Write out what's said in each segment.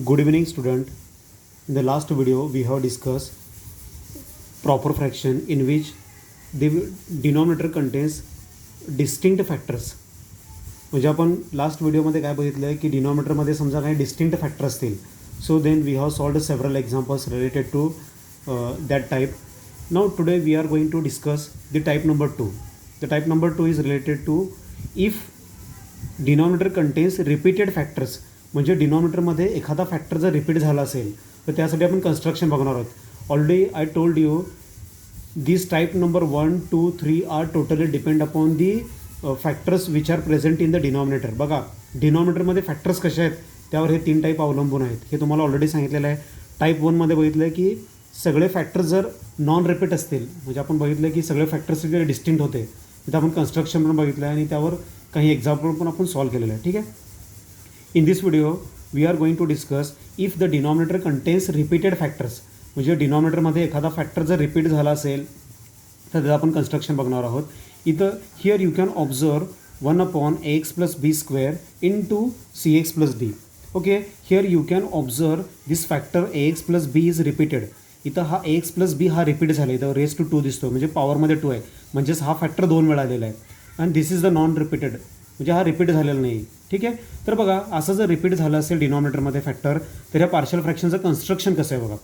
Good evening, student. In the last video, we have discussed proper fraction in which the denominator contains distinct factors. म्हणजे आपण last व्हिडिओमध्ये काय बघितलं आहे की डिनॉमिनेटरमध्ये समजा काही डिस्टिंक्ट फॅक्टर असतील. So then we have solved several examples related to that type. Now today we are going to discuss the type number 2. The type number 2 is related to if denominator contains repeated factors. म्हणजे डिनॉमिनेटरमध्ये एखादा factor जर repeat झाला असेल तर त्यासाठी आपण construction बघणार आहोत. Already I told you this type number 1, 2, 3 are totally depend upon the factors which are present in the denominator. बघा डिनॉमिनेटरमध्ये फॅक्टर्स कसे आहेत त्यावर हे 3 टाईप अवलंबून आहेत. हे तुम्हाला ऑलरेडी सांगितलेलं आहे. टाईप 1मध्ये बघितलं आहे की सगळे फॅक्टर्स जर नॉन रिपीट असतील म्हणजे आपण बघितलं की सगळे फॅक्टर्स जे डिस्टिंक्ट होते तिथं आपण कन्स्ट्रक्शन पण बघितलं आहे आणि त्यावर काही एक्झाम्पल पण आपण सॉल्व केलेलं आहे. ठीक आहे. In this video we are going to discuss if the denominator contains repeated factors. म्हणजे डिनॉमिनेटरमध्ये एखादा फॅक्टर जर रिपीट झाला असेल तर त्याचं आपण कन्स्ट्रक्शन बघणार आहोत. इथं here you can observe 1/ax + b² into cx + d. Okay. Here you can observe this factor ax + b is repeated. इथं हा ax + b हा रिपीट झाला. इथं रेज टू 2 दिसतो म्हणजे पॉवरमध्ये 2 आहे. म्हणजेच हा फॅक्टर 2 वेळा आलेला आहे. आणि दिस इज द नॉन रिपीटेड म्हणजे हा रिपीट झालेला नाही. ठीक आहे. तर बघा असं जर रिपीट झालं असेल डिनॉमिनेटरमध्ये फॅक्टर तर ह्या पार्शियल फ्रॅक्शनचं कन्स्ट्रक्शन कसं आहे बघा.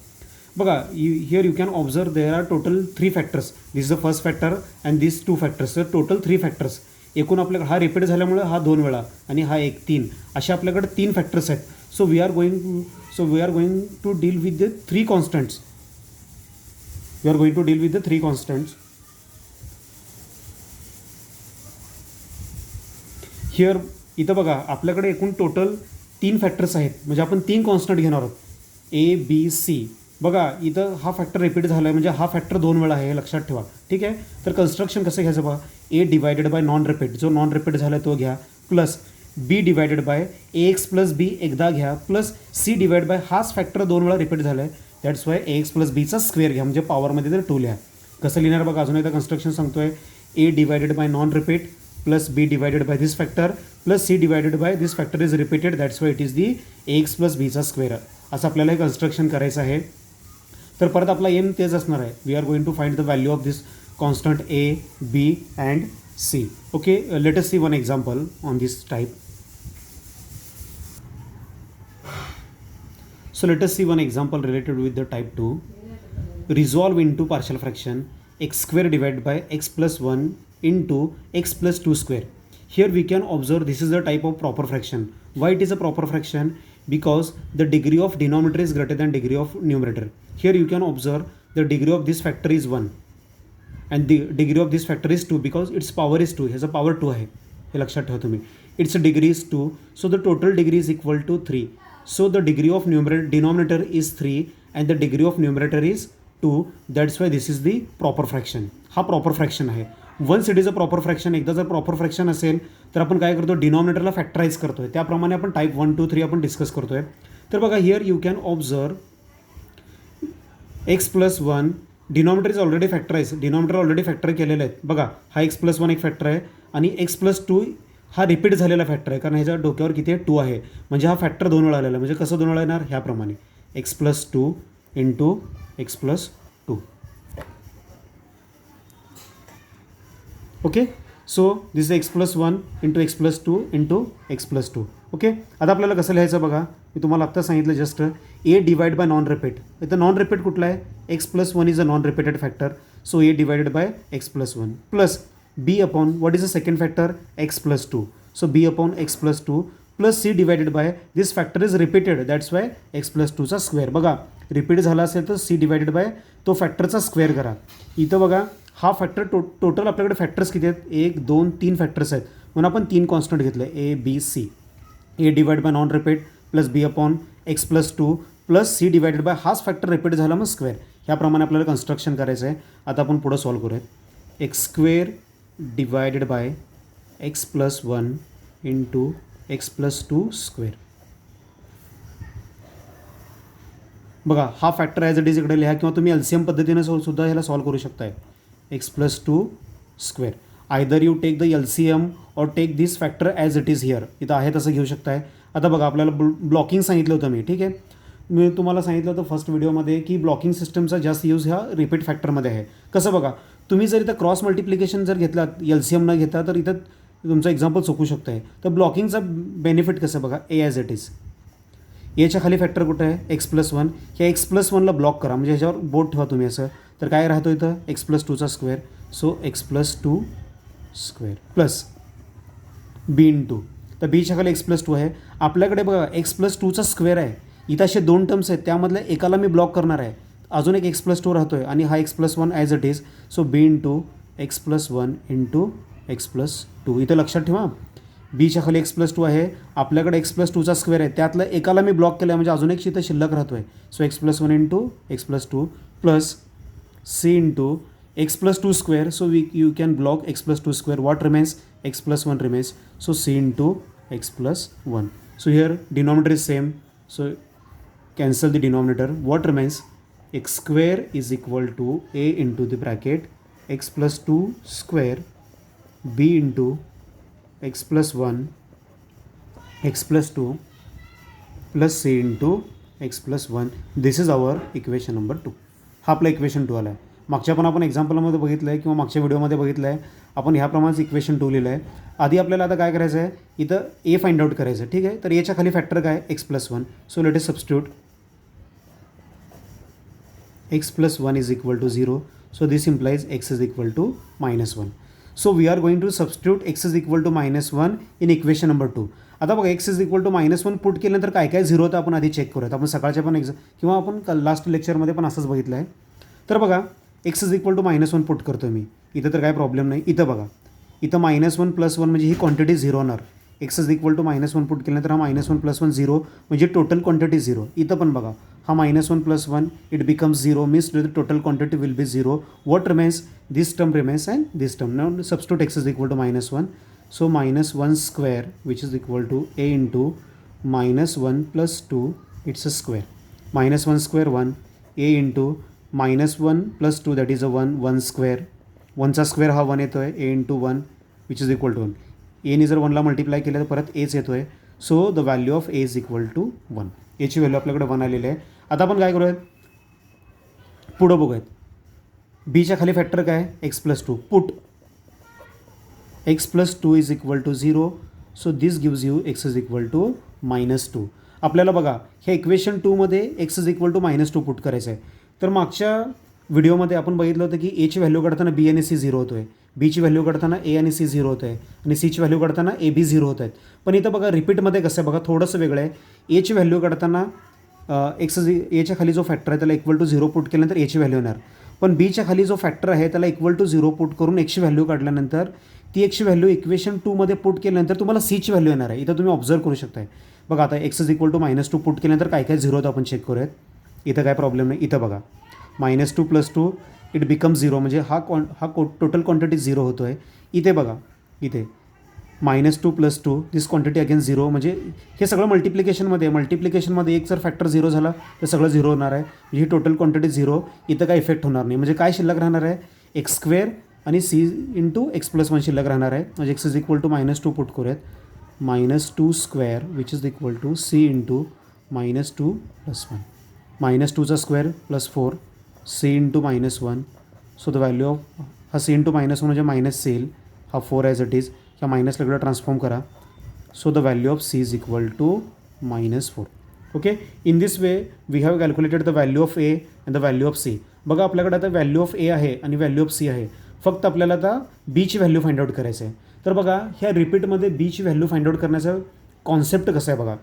बघा here you can observe there are total 3 factors. This is the first factor and this 2 factors. तर टोटल 3 फॅक्टर्स. एकूण आपल्याकडे हा रिपीट झाल्यामुळे हा 2 वेळा आणि हा 1 3 असे आपल्याकडे 3 फॅक्टर्स आहेत. So we are going to deal with the 3 constants. We are going to deal with the 3 constants. Here इथं बघा आपल्याकडे एकूण टोटल 3 फॅक्टर्स आहेत म्हणजे आपण 3 कॉन्स्टंट घेणार आहोत A, B, C. बघा इथं हा फॅक्टर रिपीट झाला आहे म्हणजे हा फॅक्टर 2 वेळा आहे हे लक्षात ठेवा. ठीक आहे. तर कन्स्ट्रक्शन कसं घ्यायचं बघा. A divided by non repeat जो नॉन रिपीट झाला तो घ्या plus B divided by ax + b एकदा घ्या प्लस C डिवाइड बाय हाच फॅक्टर 2 वेळा रिपीट झाला आहे दॅट्स वाय ax + b चा स्क्वेअर घ्या म्हणजे पॉवरमध्ये तर 2 लिहा. कसं लिहिणार बघा अजून एकदा कन्स्ट्रक्शन सांगतोय. A divided by non repeat plus b divided by this factor plus c divided by this factor is repeated that's why it is the ax + b चा स्क्वेअर. असं आपल्याला हे कन्स्ट्रक्शन करायचं आहे. तर परत आपला एम तेच असणार आहे. We are going to find the value of this constant A, B and C. Okay. Let us see one example on this type. So let us see one example related with the type 2. Resolve into partial fraction x² divided by x + 1 into x + 2 square. Here we can observe this is a type of proper fraction. Why it is a proper fraction? Because the degree of denominator is greater than degree of numerator. Here you can observe the degree of this factor is 1 and the degree of this factor is 2 because its power is 2. ह्याचा power 2 आहे हे लक्षात ठेवा तुम्ही. Its degree is 2 so the total degree is equal to 3. So the degree of denominator is 3 and the degree of numerator is 2. That's why this is the proper fraction. हा proper fraction आहे. Once it is a proper fraction. एकदा जर proper fraction असेल तर आपण काय करतो डिनॉमिनेटरला फॅक्टराईज करतोय. त्याप्रमाणे आपण टाईप 1, 2, 3 आपण डिस्कस करतोय. तर बघा here you can observe x + 1 denominator is already factorise. Denominator already factor केलेले आहेत. बघा हा x + 1 एक फॅक्टर आहे आणि x + 2 हा रिपीट झालेला फॅक्टर आहे कारण ह्याच्या डोक्यावर किती आहे 2 आहे म्हणजे हा फॅक्टर 2 वेळा आलेला. म्हणजे कसं 2 वेळा येणार ह्याप्रमाणे x + 2 into x + 2. Okay. So this is x + 1 into x + 2 into x + 2. Okay. आता आपल्याला कसं लिहायचं बघा. मी तुम्हाला आत्ता सांगितलं just A divide by non repeat. इथं नॉन रिपीट कुठला आहे x + 1 is a non repeated factor. So A divided by x + 1 plus b upon what is the second factor x + 2. So b upon x + 2 plus c divided by this factor is repeated that's why x + 2 चा square. बघा repeat झाला असेल तर c divided by तो फॅक्टरचा square करा. इथं बघा हा फॅक्टर टोटल आपल्याकडे फॅक्टर्स किती आहेत 1, 2, 3 फॅक्टर्स आहेत म्हणून आपण 3 कॉन्स्टंट घेतले A, B, C. A divide by non repeat plus b upon x + 2 plus c divided by हाच फॅक्टर रिपीट झाला मग स्क्वेअर. ह्याप्रमाणे आपल्याला कन्स्ट्रक्शन करायचं आहे. आता आपण पुढं सॉल्व्ह करूयात. x² divided by x + 1 into x + 2 square. बघा हा फॅक्टर ॲज इट इज इकडे लिहा किंवा तुम्ही LCM पद्धतीने सुद्धा ह्याला सॉल्व्ह करू शकताय. x + 2 square. Either you take the LCM or take this factor as it is here. इथं आहे तसं घेऊ शकताय आता बघा आपल्याला ब्लॉकिंग सांगितलं होतं मी, ठीक आहे. मी तुम्हाला सांगितलं होतं फर्स्ट व्हिडिओमध्ये की ब्लॉकिंग सिस्टमचा जास्त यूज ह्या रिपीट फॅक्टरमध्ये आहे. कसं बघा, तुम्ही जर इथं क्रॉस मल्टिप्लिकेशन जर घेतलात LCM न घेता तर इथं तुमचं एक्झाम्पल चुकू शकतं आहे. तर ब्लॉकिंगचा बेनिफिट कसं बघा, ए ॲज इट इज, याच्या खाली फॅक्टर कुठं आहे x+1, ह्या x+1ला ब्लॉक करा, म्हणजे ह्याच्यावर बोट ठेवा तुम्ही असं, तर काय राहतो इथं x+2चा square. So x+2 square plus b × तर बीच्या खाली x+2 आहे. आपल्याकडे बघा x+2चा स्क्वेअर आहे, इथं असे दोन टर्म्स आहेत, त्यामधल्या एकाला मी ब्लॉक करणार आहे, अजून एक x+2 राहतो आहे आणि हा x+1 as it is. So b × x+1 × x+2. इथं लक्षात ठेवा, बीच्या खाली x+2 आहे, आपल्याकडे x+2चा स्क्वेअर आहे, त्यातलं एकाला मी ब्लॉक केलं आहे म्हणजे अजून एक इथं शिल्लक राहतो आहे. So x+1 × x+2 plus c × x+2 square. So you can block x+2 square. What remains? x+1 remains. So c × x+1. So here denominator is same, so cancel the denominator. What remains? X square is equal to a into the bracket x+2 square b into x+1 x+2 plus c into x+1. This is our equation number 2. हा आपला equation 2 आला आहे. मागच्या पण आपण एक्झाम्पलमध्ये बघितलं आहे किंवा मागच्या व्हिडिओमध्ये बघितलं आहे, आपण ह्याप्रमाणेच इक्वेशन 2 लिहिलं आहे. आधी आपल्याला आता काय करायचं आहे, इथं ए फाइंड आउट करायचं आहे, ठीक आहे. तर याच्या खाली फॅक्टर काय, x+1. So let is substitute x+1 is equal to 0. So this implies x is equal to -1. So we are going to substitute x is equal to -1 in equation number 2. आता बघा x is equal to -1 put केल्यानंतर काय काय zero होतं आपण आधी check करूयात. आपण सकाळच्या पण किंवा आपण लास्ट लेक्चरमध्ये पण असंच बघितलं आहे. तर बघा x is equal to -1 put करतो मी, इथं तर काय प्रॉब्लेम नाही. इथं बघा, इथं -1 + 1 म्हणजे ही क्वांटिटी 0 होणार. x is equal to -1 put केल्यानंतर हा -1 + 1 0 म्हणजे टोटल क्वांटिटी 0. इथं पण बघा, हा -1 + 1 it becomes 0, means the total quantity will be 0. What remains? This term remains and this term. Now substitute x is equal to -1. So -1 square which is equal to a into -1 + 2, it's a square. -1 square 1, a into -1 + 2 that is a 1, 1 square. 1चा square हा 1 येतो आहे, a into 1 which is equal to 1. एने जर 1ला multiply केलं तर परत एच येतो आहे. So the value of a is equal to 1. एची व्हॅल्यू आपल्याकडे 1 आलेली आहे. आता आपण काय करूयात, पुढं बघूयात. बीच्या खाली फॅक्टर काय, x+2. Put x+2 is equal to 0. So this gives you x is equal to -2. आपल्याला बघा ह्या इक्वेशन 2मध्ये x is equal to -2 put करायचं आहे. तर मागच्या व्हिडिओमध्ये आपण बघितलं होतं की एची व्हॅल्यू काढताना बी आणि सी 0 होतो आहे, बीची व्हॅल्यू काढताना ए आणि सी 0 होतं आहे आणि सीची व्हॅल्यू काढताना ए बी 0 होत आहेत. पण इथं बघा रिपीटमध्ये कसं आहे बघा, थोडंसं वेगळं आहे. एची व्हॅल्यू काढताना एच्या खाली जो फॅक्टर आहे त्याला इक्वल टू 0 पुट केल्यानंतर एची व्हॅल्यू येणार. पण बीच्या खाली जो फॅक्टर आहे त्याला इक्वल टू 0 पुट करून एक्सची व्हॅल्यू काढल्यानंतर ती एक्सची व्हॅल्यू इक्वेशन 2मध्ये पुट केल्यानंतर तुम्हाला सीची व्हॅल्यू येणार आहे. इथं तुम्ही ऑब्झर्व करू शकताय. बघा आता x is equal to -2 put केल्यानंतर काय काय 0 होतं आपण चेक करूयात. इथं काय प्रॉब्लेम नाही. इथं बघा -2 + 2 इट बिकम्स 0 म्हणजे हा टोटल क्वांटिटी 0 होतो आहे. इथे बघा, इथे -2 + 2 दिस क्वांटिटी अगेन 0 म्हणजे हे सगळं मल्टिप्लिकेशनमध्ये एक जर फॅक्टर 0 झाला तर सगळं 0 होणार आहे. ही टोटल क्वांटिटी 0. इथं काय इफेक्ट होणार नाही. म्हणजे काय शिल्लक राहणार आहे, x² आणि c × x+1 शिल्लक राहणार आहे. म्हणजे x is equal to -2 put करूयात. -2 square which is equal to c × -2 + 1. -2चा square + 4 c × -1. So the value of हा c × -1 म्हणजे मायनस येईल, हा 4 ॲज इट इज, ह्या मायनसला इकडे ट्रान्सफॉर्म करा. So the value of c is equal to -4. Okay, in this way we have calculated the value of a and the value of c. बघा आपल्याकडे आता व्हॅल्यू ऑफ ए आहे आणि व्हॅल्यू ऑफ सी आहे. फक्त आपल्याला आता बीची व्हॅल्यू फाइंड आउट करायचं आहे. तर बघा ह्या रिपीटमध्ये बीची व्हॅल्यू फाइंड आउट करण्याचा कॉन्सेप्ट कसं आहे बघा.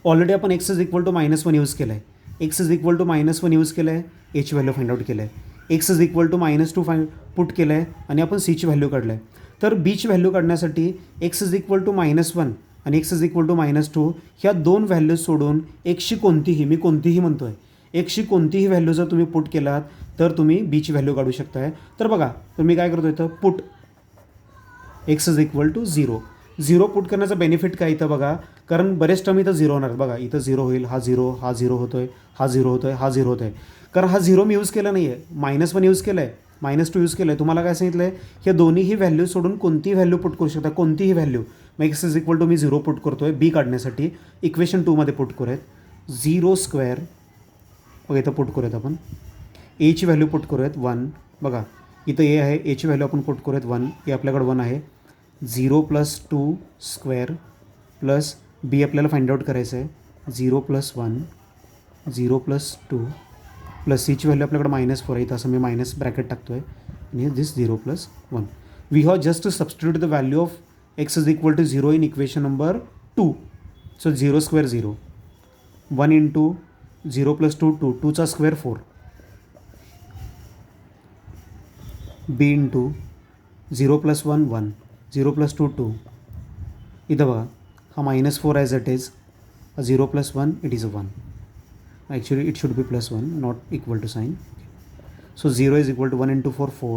ऑलरेडी आपण x is equal to -1 use केलं आहे, x is equal to -1 use केलं आहे, एची व्हॅल्यू फाइंड आउट केलं आहे. x is equal to -2 put केलं आहे आणि आपण सीची व्हॅल्यू काढलं आहे. तर बीची व्हॅल्यू काढण्यासाठी x इज इक्वल टू -1 आणि x इज इक्वल टू -2 ह्या दोन व्हॅल्यूज सोडून एक्सची कोणतीही, मी कोणतीही म्हणतो आहे, एक्सची कोणतीही व्हॅल्यू जर तुम्ही पुट केलात तर तुम्ही बीची व्हॅल्यू काढू शकताय. तर बघा तुम्ही काय करतो इथं, put x is equal to 0 put करण्याचा बेनिफिट काय इथं बघा, कारण बरेच टर्म इथं 0 होणार. बघा इथं 0 होईल, हा 0 होतो आहे, हा 0 होतो आहे, हा 0 होतो आहे. कारण हा 0 मी यूज केला नाही आहे, -1 यूज केलं आहे, -2 यूज केलं आहे. तुम्हाला काय सांगितलं आहे, ह्या दोन्हीही व्हॅल्यू सोडून कोणतीही व्हॅल्यू पुट करू शकता, कोणतीही व्हॅल्यू. मग एक्स इज इक्वल टू मी 0 पुट करतो आहे बी काढण्यासाठी. इक्वेशन 2मध्ये पुट करूयात 0 स्क्वेअर. बघा इथं पुट करूयात आपण. एची व्हॅल्यू पुट करूयात 1. बघा इथं ए आहे, एची व्हॅल्यू आपण पुट करूयात 1. ए आपल्याकडे 1 आहे. 0 + 2 स्क्वेअर प्लस बी आपल्याला फाइंड आउट करायचं आहे. 0 + 1 0 + 2 प्लस सीची व्हॅल्यू आपल्याकडे -4 आहे. इथं असं मी मायनस ब्रॅकेट टाकतो आहे आणि this 0 + 1. We have just substitute the value of x is equal to 0 in equation number 2. So 0 square 0, 1 into 0 + 2 2, 2चा स्क्वेअर 4, बी इंटू 0 + 1 1, 0 + 2 2. इथं बघा हा -4 as it is, 0 + 1 it is a 1. Actually it should be +1, not equal to sign. So 0 is equal to 1 into 4 4,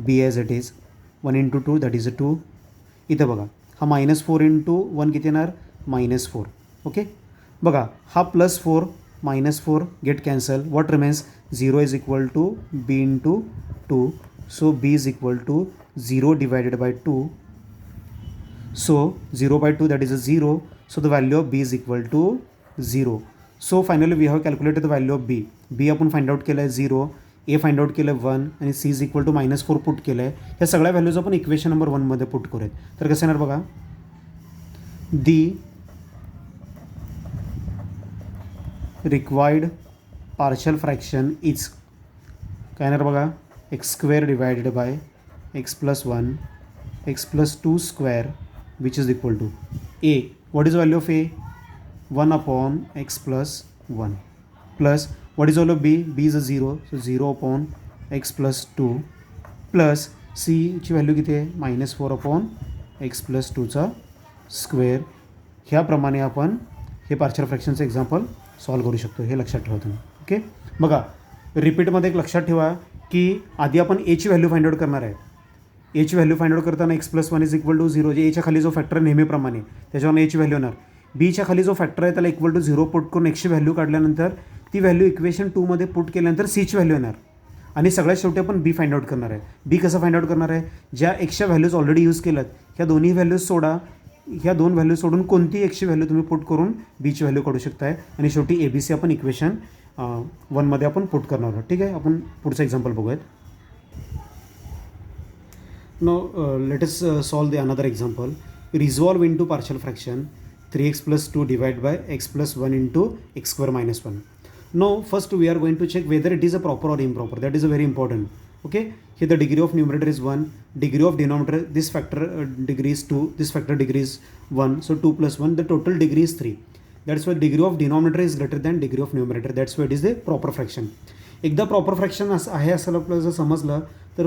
b as it is, 1 into 2 that is a 2. इथं बघा हा -4 into 1 किती येणार -4. Okay बघा हा +4 -4 get cancel. What remains 0 is equal to b into 2. So b is equal to 0 divided by 2. So 0/2 that is a 0. So the value of b is equal to 0. So finally we have calculated the value of b. B आपण find out केलं आहे 0, ए find out केलं आहे 1 आणि c is equal to -4 put केलं आहे. ह्या सगळ्या व्हॅल्यूज आपण इक्वेशन नंबर 1मध्ये पुट करूयात. तर कसं येणार बघा, the required partial fraction is काय येणार बघा, x² divided by x + 1 x + 2 square which is equal to a. What is value of a 1 / x + 1 plus what is value of b, b is a 0, so 0 / x + 2 plus c ची value किती आहे -4 / x + 2चा square. ह्याप्रमाणे आपण हे partial फ्रॅक्शनचं example solve करू शकतो. हे लक्षात ठेवा तुम्ही. ओके बघा रिपीटमध्ये एक लक्षात ठेवा की आधी आपण एची व्हॅल्यू फाइंड आउट करणार आहे. एची व्हॅल्यू फाइंड आउट करताना x + 1 इज इक्वल टू 0, जे एच्या खाली जो फॅक्टर नेहमीप्रमाणे त्याच्यावर एची व्हॅल्यू येणार. बीच्या खाली जो फॅक्टर आहे त्याला इक्वल टू 0 पुट करून एक्सची व्हॅल्यू काढल्यानंतर ती व्हॅल्यू इक्वेशन 2मध्ये पुट केल्यानंतर सीची व्हॅल्यू येणार आणि सगळ्यात शेवटी आपण बी फाइंड आउट करणार आहे. बी कसं फाइंड आउट करणार आहे, ज्या एक्सच्या व्हॅल्यूज ऑलरेडी यूज केल्यात ह्या दोन्ही व्हॅल्यूज सोडा, ह्या 2 व्हॅल्यू सोडून कोणती एक्सची व्हॅल्यू तुम्ही पुट करून बीची व्हॅल्यू काढू शकताय आणि शेवटी ABC आपण इक्वेशन 1मध्ये आपण पुट करणार आहोत. ठीक आहे, आपण पुढचं एक्झाम्पल बघूयात. No let us solve the another example. Resolve into partial fraction 3x + 2 divided by x + 1 into x² - 1. Now first we are going to check whether it is a proper or improper. That is a very important. Okay, here the degree of numerator is 1, degree of denominator this factor degree is 2, this factor degree is 1, so 2 + 1 the total degree is 3. That's why degree of denominator is greater than degree of numerator. That's why it is the proper fraction. एकदा proper fraction असं आहे असं आपल्याला जर समजलं तर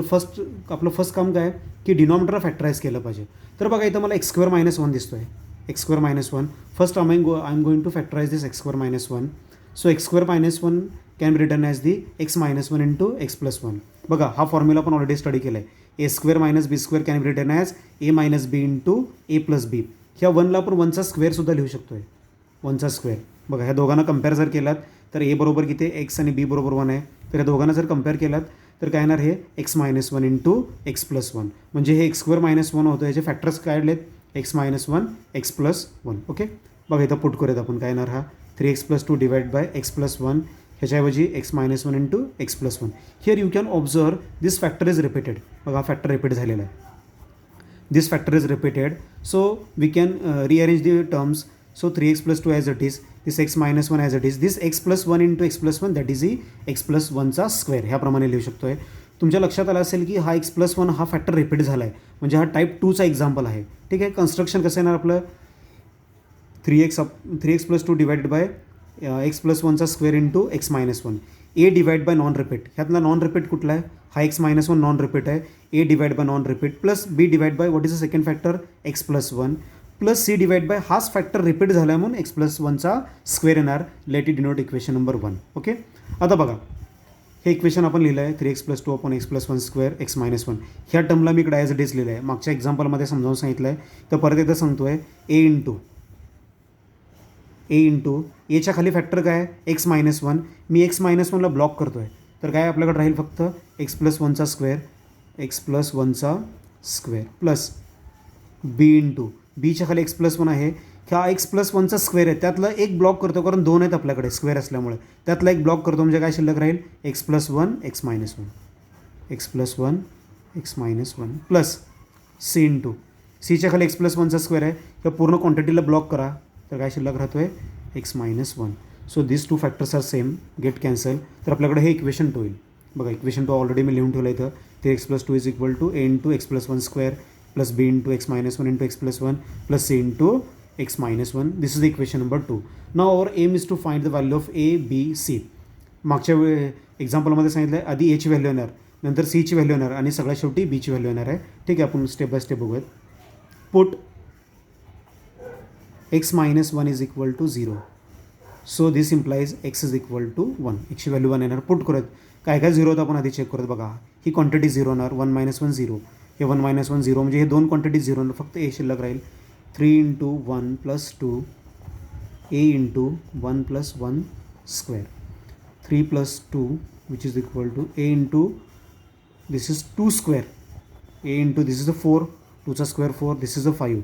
आपलं first काम काय की डिनॉमिनेटर फॅक्टराइज केलं पाहिजे. तर बघा इथं मला x² - 1 दिसतो आहे. x² - 1. First I am going to factorize this x² - 1. So x² - 1 can be written as the x - 1 into x + 1. बघा हा फॉर्म्युला आपण ऑलरेडी स्टडी केला आहे. a² - b² can be written as a - b into a + b. ह्या 1ला आपण 1चा square सुद्धा लिहू शकतो आहे. 1चा स्क्वेअर. बघा ह्या दोघांना कंपेअर जर केलात तर a बरोबर किती आहे, x आणि b बरोबर 1 आहे. तर या दोघांना जर कंपेअर केलात तर काय येणार हे x - 1 इंटू x + 1. म्हणजे हे x² - 1 होतं. याचे फॅक्टर्स काढलेत x - 1 x + 1. ओके बघा इथं पुट करूयात आपण. काय येणार हा 3x + 2 डिवाइड बाय x + 1. ह्याच्याऐवजी x - 1 into x + 1. Here you can observe this factor is repeated. बघा फॅक्टर रिपीट झालेला आहे. This factor is repeated. So we can rearrange the terms. So 3x + 2 as it is, this x - 1 as it is, this x + 1 into x + 1 that is ही x + 1चा square. ह्याप्रमाणे लिहू शकतो आहे. तुमच्या लक्षात आलं असेल की हा x + 1 हा फॅक्टर रिपीट झाला आहे म्हणजे हा टाईप 2चा एक्झाम्पल आहे. ठीक आहे, कन्स्ट्रक्शन कसं येणार आपलं 3x + 2 डिवाइडेड बाय x + 1चा square into x - 1. A divide by non repeat. ह्यातला नॉन रिपीट कुठला आहे, हा x - 1 नॉन रिपीट आहे. A divide by non repeat plus b divide by what is the second factor x + 1 plus c divide by हाच factor repeat झाला आहे म्हणून x + 1चा स्क्वेअर येणार. Let it denote equation number 1. Okay आता बघा हे इक्वेशन आपण लिहिलं आहे 3x + 2 / x + 1 स्क्वेअर x - 1. ह्या टर्मला मी इकडे ॲज इट इज लिहिलं आहे. मागच्या एक्झाम्पलमध्ये समजावून सांगितलं आहे तर परत एकदा सांगतो आहे. ए इंटू एच्या खाली फॅक्टर काय आहे x - 1. मी x - 1ला ब्लॉक करतो आहे तर काय आपल्याकडे राहील फक्त x + 1चा स्क्वेअर प्लस बी इंटू बीच्या खाली x+1 आहे, ह्या x+1चा स्क्वेअर आहे त्यातलं एक ब्लॉक करतो, कारण 2 आहेत आपल्याकडे स्क्वेअर असल्यामुळे, त्यातला एक ब्लॉक करतो म्हणजे काय शिल्लक राहील x+1 x-1 x+1 x-1 plus c into सीच्या खाली x+1चा स्क्वेअर आहे, या पूर्ण क्वांटिटीला ब्लॉक करा तर काय शिल्लक राहतो आहे x-1. So this two factors are same, get cancel. तर आपल्याकडे हे इक्वेशन 2 येईल. बघा इक्वेशन 2 ऑलरेडी मी लिहून ठेवलं इथं. ते x+2 is equal to a into x+1 square plus b into x-1 into x+1 plus c into x-1. This is equation number 2. Now our aim is to find the value of a b c. मागच्या एक्झाम्पलमध्ये सांगितलं आहे आधी एची value येणार, नंतर सीची value येणार आणि सगळ्यात शेवटी बीची व्हॅल्यू येणार आहे. ठीक आहे, आपण स्टेप बाय स्टेप बघूयात. Put x-1 is equal to 0. So this implies x is equal to 1. एक्सची व्हॅल्यू 1 येणार. पुट करत काय काय 0 होतं आपण आधी चेक करत. बघा ही क्वांटिटी 0 होणार, 1 - 1 0, हे 1 - 1 0 म्हणजे हे दोन क्वांटिटी 0 होणार, फक्त ए शिल्लक राहील. 3 into 1 plus 2 a into 1 plus 1 square, 3 plus 2 which is equal to a into this is 2 square, a into this is a 4, 2चा square 4, this is a 5.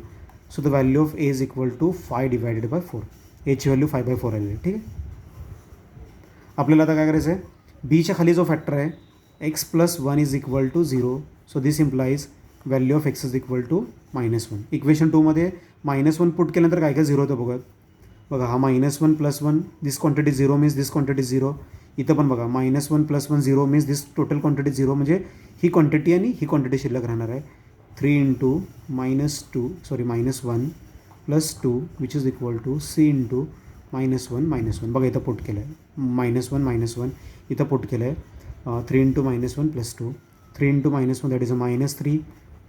So the value of a is equal to 5 divided by 4. एची value 5/4 आलेली आहे. ठीक आहे, आपल्याला आता काय करायचं आहे, बीच्या खाली जो फॅक्टर आहे x+1 is equal to 0. So this implies value of x is equal to -1. Equation 2मध्ये -1 पुट केल्यानंतर काय काय 0 होतं बघा. बघा हा -1 + 1 दिस क्वांटिटी 0 मीन्स दिस क्वांटिटी 0. इथं पण बघा -1 + 1 0 मीन्स दिस टोटल क्वांटिटी 0, म्हणजे ही क्वांटिटी आणि ही क्वांटिटी शिल्लक राहणार आहे. 3 into -1 plus 2 which is equal to c into -1 बघा इथं पुट केलं आहे. -1 इथं पुट केलं आहे. 3 into -1 plus 2, 3 into -1 that is a -3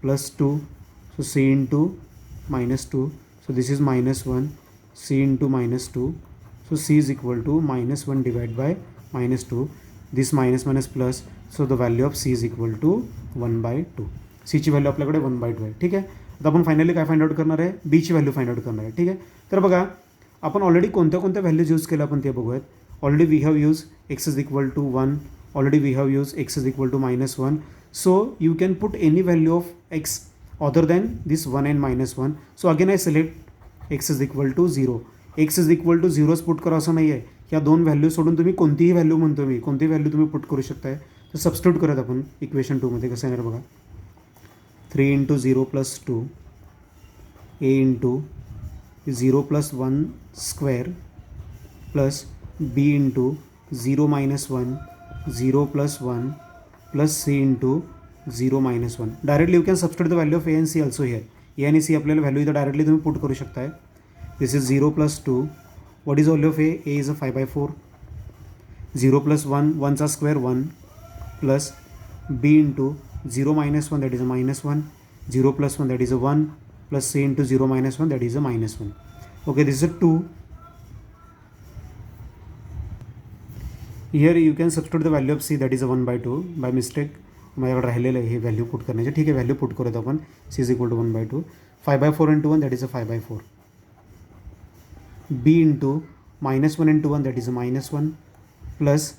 plus 2. So c into -2, so this is -1, c into -2. So c is equal to -1 divide by -2. This minus plus, so the value of c is equal to 1/2. सीची value आपल्याकडे 1/2 आहे. ठीक आहे, आता आपण finally काय find out करणार आहे, बीची व्हॅल्यू फाइंड आउट करणार आहे. ठीक आहे, तर बघा आपण ऑलरेडी कोणत्या कोणत्या व्हॅल्यूज यूज केल्या आपण ते बघूयात. Already we have use x is equal to 1, already we have use x is equal to -1. So you can put any value of x other than this 1 and -1. So again I select x is equal to 0. x is equal to 0च put करा असं नाही आहे. ह्या दोन value सोडून तुम्ही कोणतीही व्हॅल्यू म्हणतो मी, कोणतीही व्हॅल्यू तुम्ही पुट करू शकताय. तर सबस्टिट्यूट करत आपण इक्वेशन 2मध्ये कसं येणार बघा. 3 into 0 plus 2 a into 0 + 1 square plus b into 0 - 1 0 + 1 plus c into 0 - 1. Directly you can substitute the value of a and c also here. a आणि c आपल्याला व्हॅल्यू इथं डायरेक्टली तुम्ही पुट करू शकताय. This is 0 + 2. What is value of a? a is a 5/4. 0 + 1 1चा square 1 plus b into 0 - 1 that is a -1, 0 + 1 that is a 1 plus c into 0 - 1 that is a -1. Okay, this is a 2. Here you can substitute the value of c that is a 1/2. By mistake माझ्याकडे राहिलेलं आहे हे value put करण्याचे. ठीक आहे, value put करत आपण. c is equal to 1/2. 5/4 into 1 that is a 5/4. b into -1 into 1 that is a -1 plus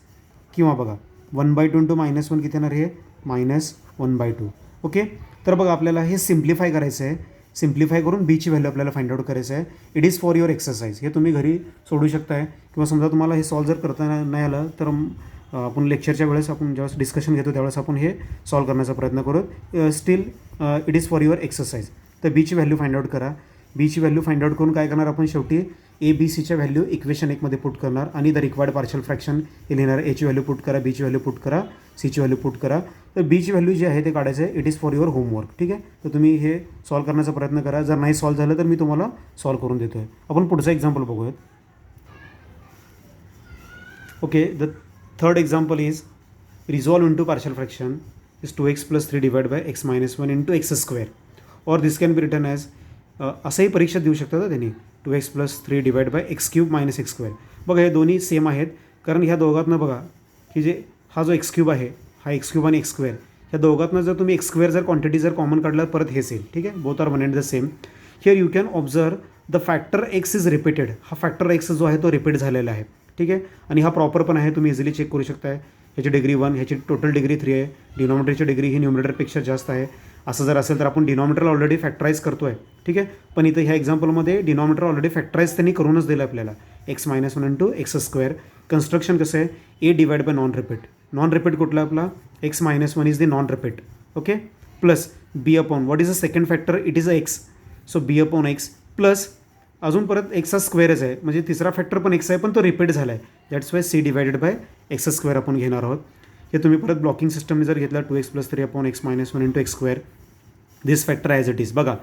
किंवा बघा 1/2 इंटू -1 किती येणार हे -1/2. ओके, तर बघा आपल्याला हे सिम्प्लिफाय करायचं आहे. सिम्प्लिफाय करून बीची व्हॅल्यू आपल्याला फाइंड आउट करायचं आहे. It is for your exercise. हे तुम्ही घरी सोडू शकताय, किंवा समजा तुम्हाला हे सॉल्व जर करता नाही आलं तर आपण लेक्चरच्या वेळेस आपण ज्यावेळेस डिस्कशन घेतो त्यावेळेस आपण हे सॉल्व करण्याचा प्रयत्न करू. Still it is for your exercise. तर बीची व्हॅल्यू फाइंड आउट करा. बीची व्हॅल्यू फाइंड आउट करून काय करणार आपण शेवटी ABC च्या व्हॅल्यू इक्वेशन 1मध्ये पुट करणार आणि द रिक्वायर्ड पार्शियल फ्रॅक्शन हे लिहिणार. एची व्हॅल्यू पुट करा, बीची व्हॅल्यू पुट करा, सीची व्हॅल्यू पुट करा. तर बीची व्हॅल्यू जी आहे ते काढायचं आहे. It is for your homework. ठीक आहे, तर तुम्ही हे सॉल्व करण्याचा प्रयत्न करा. जर नाही सॉल्व झालं तर मी तुम्हाला सॉल्व करून देतो आहे. आपण पुढचा एक्झाम्पल बघूयात. Okay, the third example is resolve into partial fraction is 2x + 3 divided by x - 1 into x square, or this can be written as असंही परीक्षा देऊ शकतात त्यांनी 2x + 3 divided by x³ - x². बघा हे दोन्ही सेम आहेत, कारण ह्या दोघातनं बघा की जे हा जो x³ आहे, हा x³ आणि x² ह्या दोघातनं जर तुम्ही x² जर क्वांटिटी जर कॉमन काढला परत हेच येईल. ठीक आहे, both are one and the same. Here you can observe the factor x is repeated. हा फॅक्टर x जो आहे तो रिपीट झालेला आहे. ठीक आहे, आणि हा प्रॉपर पण आहे, तुम्ही इझिली चेक करू शकताय. ह्याची डिग्री 1, ह्याची टोटल डिग्री 3 आहे. डिनॉमिनेटरची डिग्री ही न्यूमरेटरपेक्षा जास्त आहे असं जर असेल तर आपण डिनॉमिनेटर ऑलरेडी फॅक्टराईज करतो आहे, ठीक आहे. पण इथं ह्या एक्झाम्पलमध्ये डिनॉमिनेटर ऑलरेडी फॅक्टराईज त्यांनी करूनच दिलं आपल्याला, x minus one into x square. Construction कसं आहे, a divide by non repeat. Non repeat कुठला आपला, x minus one is the non repeat, okay. Plus b upon what is a second factor, it is a x, so b upon x plus अजून परत एक्सचा स्क्वेअरच आहे, म्हणजे तिसरा factor पण x आहे पण तो रिपीट झाला आहे. That's why c divided by x square आपण घेणार आहोत. हे तुम्ही परत ब्लॉकिंग सिस्टमने जर घेतला 2x + 3 upon x minus one into x square, this factor as it is. बघा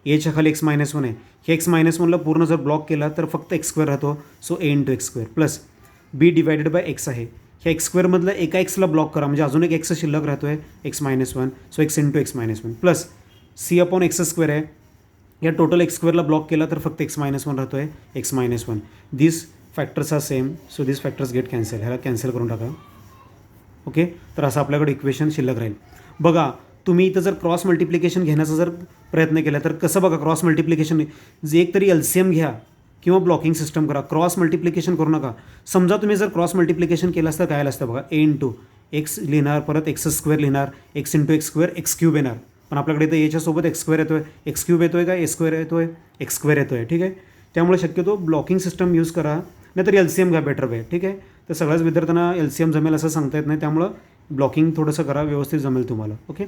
एच्या खाली एक्स मायनस वन आहे, हे एक्स मायनस वनला पूर्ण जर ब्लॉक केला तर फक्त एक्स स्क्वेअर राहतो, so a into x square plus b divided by x आहे. ह्या एक्स स्क्वेअरमधलं एका एक्सला ब्लॉक करा म्हणजे अजून एक एक्स शिल्लक राहतो आहे, x minus one, so x into x minus one plus c upon x square आहे. या टोटल एक्स स्क्वेअरला ब्लॉक केला तर फक्त एक्स मायनस वन राहतो आहे, x minus one. This factors are same, so this factors get cancel. ह्याला cancel करून टाका, ओके. तर असं आपल्याकडे इक्वेशन शिल्लक राहील. बघा तुम्ही इथं जर क्रॉस मल्टिप्लिकेशन घेण्याचा जर प्रयत्न केला तर कसं बघा, क्रॉस मल्टिप्लिकेशन जे एक तरी LCM घ्या किंवा ब्लॉकिंग सिस्टम करा, क्रॉस मल्टिप्लिकेशन करू नका. समजा तुम्ही जर क्रॉस मल्टिप्लिकेशन केलं असतं काय आलं असतं बघा, ए इंटू एक्स लिहिणार, परत एक्स स्क्वेअर लिहिणार, x into x square, x cube येणार. पण आपल्याकडे इथं एच्यासोबत एक्स स्क्वेअर येतो आहे, एक्स क्यूब येतो आहे का, ए स्क्वेअर येतो आहे, एक्स स्क्वेअर येतो आहे, ठीक आहे. त्यामुळे शक्यतो ब्लॉकिंग सिस्टम यूज करा, नाहीतर LCM घ्या, बेटर वे, ठीक आहे. तर सगळ्याच विद्यार्थ्यांना LCM जमेल असं सांगता येत नाही, त्यामुळं ब्लॉकिंग थोडंसं करा, व्यवस्थित जमेल तुम्हाला, ओके.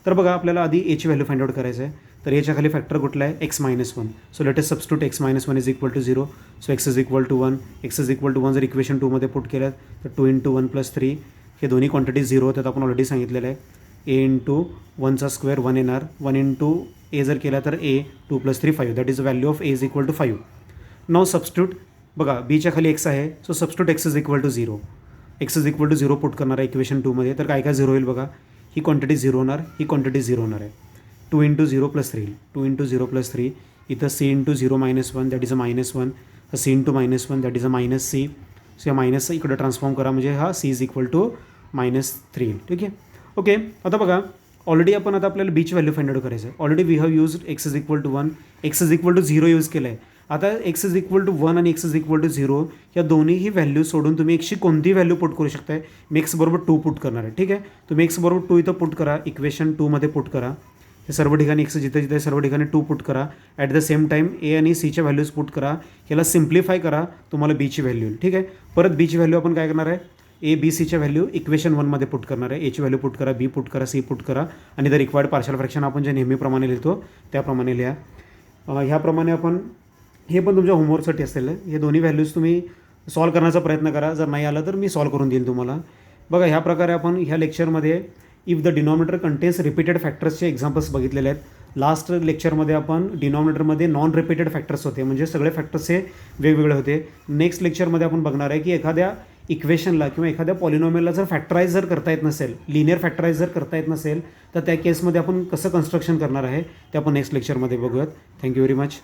तर बघा आपल्याला आधी एची व्हॅल्यू फाइंड आउट करायचं आहे. तर एच्या खाली फॅक्टर कुठला आहे, x minus one. So let us substitute x minus one is equal to 0, so x is equal to 1. X is equal to 1 जर इक्वेशन 2मध्ये पुट केलं तर 2 इंटू 1 + 3, हे दोन्ही क्वांटिटीज 0 होतात, आपण ऑलरेडी सांगितलेलं आहे. ए इंटू 1चा स्क्वेअर 1 येणार, 1 इंटू ए जर केला तर a, 2 + 3 5, that is value of a is equal to 5. Now substitute बघा बीच्या खाली एक्स आहे, so substitute x is equal to 0. X is equal to 0 put करणार आहे इक्वेशन 2मध्ये, तर काय काय 0 होईल बघा, ही क्वांटिटी 0 होणार, ही क्वांटिटी 0 होणार आहे. 2 इंटू 0 + 3, 2 इंटू 0 + 3, इथं c into 0 - 1 that is a -1, c into -1 that is a -c. So या मायनस इकडे ट्रान्सफॉर्म करा म्हणजे हा सी इज इक्वल टू -3, ठीक आहे, ओके. आता बघा ऑलरेडी आपण आता आपल्याला बीची व्हॅल्यू फाइंड आउट करायचं आहे. Already we have used x is equal to 1, x is equal to 0 use केलं आहे. आता एक्स इज इक्वल टू 1 आणि एक्स इज इक्वल टू 0 या दोन्हीही व्हॅल्यू सोडून तुम्ही एक्सची कोणतीही व्हॅल्यू पुट करू शकताय. मी एक्स बरोबर 2 पुट करणार आहे, ठीक आहे. तुम्ही एक्स बरोबर 2 इथं पुट करा, इक्वेशन 2मध्ये पुट करा. हे सर्व ठिकाणी एक्स जिथे जिथे सर्व ठिकाणी 2 पुट करा. ॲट द सेम टाईम ए आणि सीच्या व्हॅल्यूज पुट करा. याला सिम्प्लिफाय करा, तुम्हाला बीची व्हॅल्यू येईल, ठीक आहे. परत बीची व्हॅल्यू आपण काय करणार आहे, ए बी सीच्या व्हॅल्यू इक्वेशन 1मध्ये पुट करणार आहे. एची व्हॅल्यू पुट करा, बी पुट करा, सी पुट करा आणि द रिक्वायर्ड पार्शल फ्रॅक्शन आपण जे नेहमीप्रमाणे लिहितो त्याप्रमाणे लिहा. ह्याप्रमाणे आपण हे पण तुमच्या होमवर्कसाठी असेल. हे दोन्ही व्हॅल्यूज तुम्ही सॉल्व करण्याचा प्रयत्न करा, जर नाही आलं तर मी सॉल्व करून देईल तुम्हाला. बघा ह्या प्रकारे आपण ह्या लेक्चरमध्ये if the denominator contains repeated फॅक्टर्सचे एक्झाम्पल्स बघितलेले आहेत. लास्ट लेक्चरमध्ये आपण डिनॉमिनेटरमध्ये नॉन रिपीटेड फॅक्टर्स होते, म्हणजे सगळे फॅक्टर्स हे वेगवेगळे होते. नेक्स्ट लेक्चरमध्ये आपण बघणार आहे की एखाद्या इक्वेशनला किंवा एखाद्या पॉलिनॉमियलला जर फॅक्टराईज जर करता येत नसेल, लिनियर फॅक्टराईज जर करता येत नसेल, तर त्या केसमध्ये आपण कसं कन्स्ट्रक्शन करणार आहे ते आपण नेक्स्ट लेक्चरमध्ये बघूयात. Thank you very much.